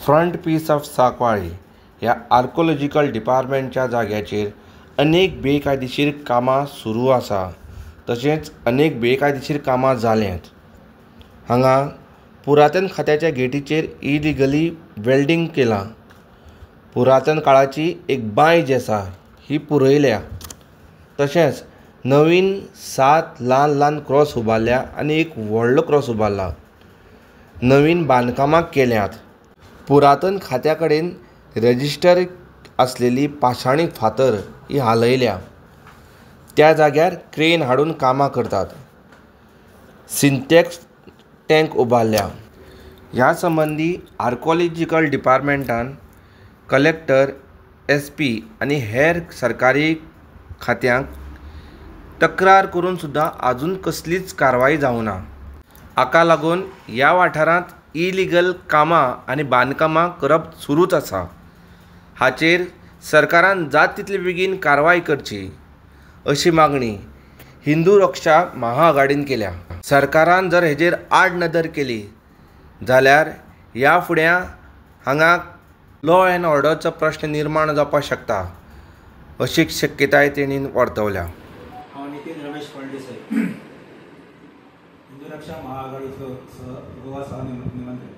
Front piece of Sancoale ह्या archaeological डिपार्टमेंटच्या जाग्याचेर अनेक बेकायदेशीर कामां सुरू आसा, तशेंच अनेक बेकायदेशीर कामां जाल्यांत। हांगा पुरातन खात्याच्या गेटीचेर इलिगली वेल्डिंग केलां। पुरातन काळाची एक बांय जी आसा ही पुरयल्या, तशेंच नवीन 7 ल्हान ल्हान क्रॉस उबारल्या आनी एक व्हडलो क्रॉस उबारला। नवीन बांदकामां केल्यांत। पुरातन खात्या कडेन रेजिस्टर आसलेली पाशाणी फातर ही हालयल्या। त्या जाग्यार क्रेन हाडून कामां करतात। सिंटॅक्स टँक उबारल्या। ह्या संबंदी आर्कोलॉजिकल डिपार्टमेंटान कलेक्टर, SP आनी हेर सरकारी खात्यांक तक्रार करून सुद्दां आजून कसलीच कारवाय जावंक ना। हाका लागून ह्या वाठारांत इलिगल कामां आनी बांदकामां करप सुरूच आसा। हाचेर सरकारान जाता तितले बेगीन कारवाय करची अशी मागणी हिंदू रक्षा महाआघाडीन केल्या। सरकारान जर हेजेर आड नदर केली जाल्यार ह्या फुडें हांगा लॉ एंड ऑर्डरचो प्रश्न निर्माण जावपाक शकता अशी शक्यताय तेणीन वर्तवल्या। हांव नितीन रमेश फळदेसाय, हिंदू रक्षा महाआघाडीचो गोवा सहनिमंत्रक।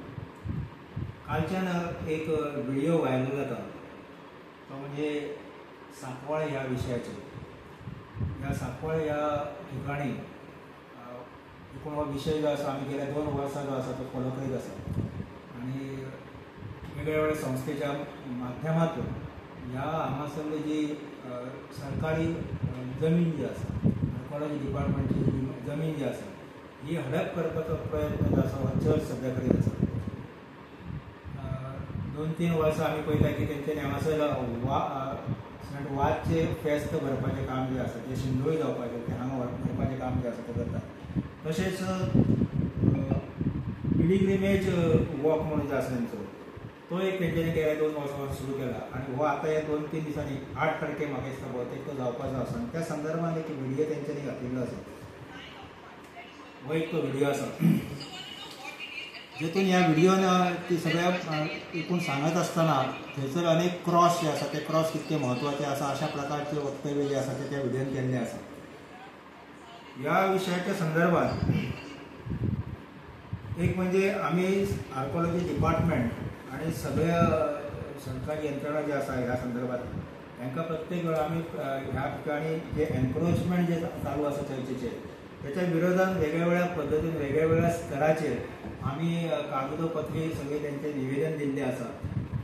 कालच्यान एक व्हिडिओ व्हायरल जाता, तो म्हणजे सांकवाळे ह्या विशयाचेर। ह्या सांकवाळे ह्या ठिकाणी एकूण हो विशय जो आसा आमी गेल्या 2 वर्सां जो आसा तो फॉलो करीत आसा आनी वेगवेगळ्या संस्थेच्या माध्यमातून ह्या हांगासरली जी सरकारी जमीन जी आसा, आर्कोलॉजी डिपार्टमेंटची जमीन जी आसा ही हडप करपाचो प्रयत्न जो आसा हो चड सध्या करीत आसा। 2-3 वर्सां आमी पळयता की तेंच्यांनी हांगासर वादचे फेस्त भरपाचें काम जे आसा तें शिंदोळी जावपाचें तें हांगा व्हरपाचें काम जें आसा तें करता। तशेंच पिलिग्रिमेज वॉक म्हणून जो आसा तेंचो तो एक तेंच्यांनी गेल्या 2 वर्सां सुरू केला आनी हो आतां ह्या 2-3 दिसांनी 8 तारखेक म्हाका दिसता भोवतेक तो जावपाचो आसा आनी त्या संदर्भांत एक व्हिडिओ तेंच्यांनी घातिल्लो आसा। हो एक तो व्हिडिओ आसा जेतून ह्या व्हिडिओन ती सगळ्या एकूण सांगत आसतना थंयसर अनेक क्रॉस जे आसा ते क्रॉस कितके म्हत्वाचे आसा अशा प्रकारचे वक्तव्य जे आसा ते त्या व्हिडिओन केल्ले आसा। ह्या विशयाच्या संदर्भात एक म्हणजे आमी आर्कोलॉजी डिपार्टमेंट आनी सगळ्या सरकारी यंत्रणा जे आसा ह्या संदर्भात तांकां प्रत्येक वेळा आमी ह्या ठिकाणी जे एनक्रोचमेंट जे चालू आसा चर्चेचेर त्याच्या विरोधात वेगवेगळ्या पद्धतीन वेगवेगळ्या स्तराचेर आमी कागदोपत्री सगळे तेंचे निवेदन दिल्लें आसा,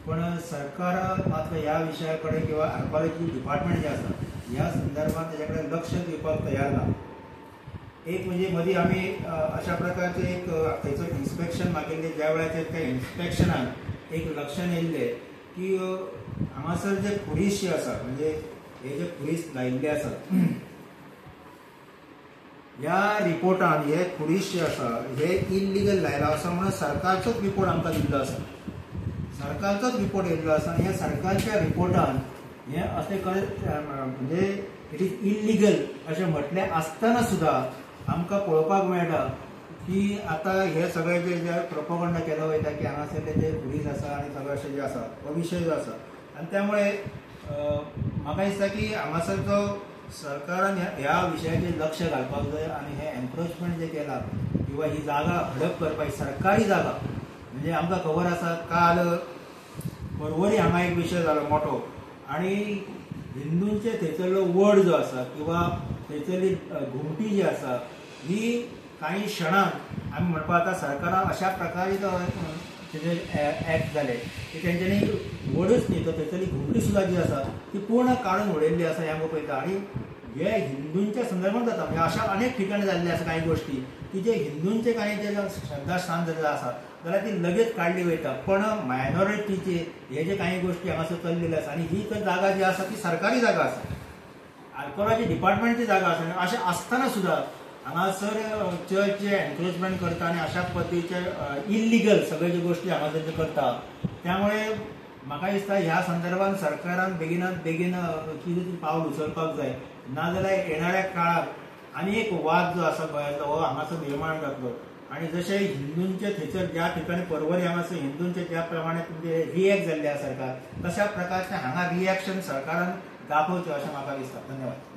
पण सरकार मात्र ह्या विशया कडेन किंवा आर्कोलॉजी डिपार्टमेंट जे आसा ह्या संदर्भात तेजे कडेन लक्ष दिवपाक तयार ना। एक म्हणजे मदीं आमी अशा प्रकारचे एक थंयसर इन्स्पेक्शन मागिल्लें, ज्या वेळाचेर त्या इन्स्पेक्शनाक एक लक्षांत येयल्लें की हांगासर जे खुरीस जे आसा म्हणजे हे जे खुरीस लायिल्ले आसात ह्या रिपोर्टान हे खुरीस जे आसा हे इल्लिगल लायला असो म्हणून सरकारचोच रिपोर्ट आमकां दिल्लो आसा। सरकारचोच रिपोर्ट येयल्लो आसा आनी ह्या सरकारच्या रिपोर्टान हे अशें म्हणजे इट इज इल्लिगल अशें म्हटलें आसतना सुद्दां आमकां पळोवपाक मेळटा की आतां हे सगळे जे प्रोपोगंडा केलो वयता की हांगासरले जे खुरीस आसा आनी सगळे अशें जे आसा हो विशय जो आसा आनी त्यामुळे म्हाका दिसता की हांगासर जो सरकारान ह्या विशयाचेर लक्ष घालपाक जाय आनी हे एनक्रोचमेंट जे केला किंवा ही जागा हडप करपाची सरकारी जागा म्हणजे आमकां खबर आसा काल परवरी हांगा एक विशय जालो मोठो आनी हिंदूंचे थंयसरलो वड जो आसा किंवा थंयसरली घुमटी जी आसा ही काही क्षणांत आमी म्हणपाक जाता सरकारान अशा प्रकारे तो तेजे एक्ट जाले की तेंच्यांनी वडूच न्ही तर थंयसरली घुमटी सुद्दां जी आसा ती पूर्ण काडून उडयल्ली आसा हे आमकां पळयता। आनी हे हिंदूंच्या संदर्भात जाता म्हणजे अशा अनेक ठिकाणी जाल्ले आसा काही गोष्टी की जे हिंदूंचे काही जे श्रद्धास्थान जर आसा जाल्यार ती लगेच काडली वयता, पण मायनॉरिटीचे हे जे काही गोष्टी हांगासर चल्लेले आसा आनी ही तर जागा जी आसा ती सरकारी जागा आसा, आर्कोलॉजी डिपार्टमेंटची जागा आसा। अशें आसतना सुद्दां हांगासर चर्चचे एनक्रोचमेंट करता आनी अशा पद्दतीचे इल्लिगल सगळे ज्यो गोष्टी हांगासर जे करता, त्यामुळे म्हाका दिसता ह्या संदर्भात सरकारान बेगिनात बेगीन कितें तरी पावल उचलपाक जाय, नाजाल्यार येणाऱ्या काळात आनी एक वाद जो आसा गोंयांतलो हो हांगासर निर्माण जातलो आणि जसे हिंदूंचे थंयसर ज्या ठिकाणी परवरी हांगासर हिंदूंचे ज्या प्रमाणे तुमचे रिएक्ट जाल्ले आसा सरकार, तशा प्रकारचे हांगा रिएक्शन सरकारान दाखोवचें अशें म्हाका दिसता. धन्यवाद.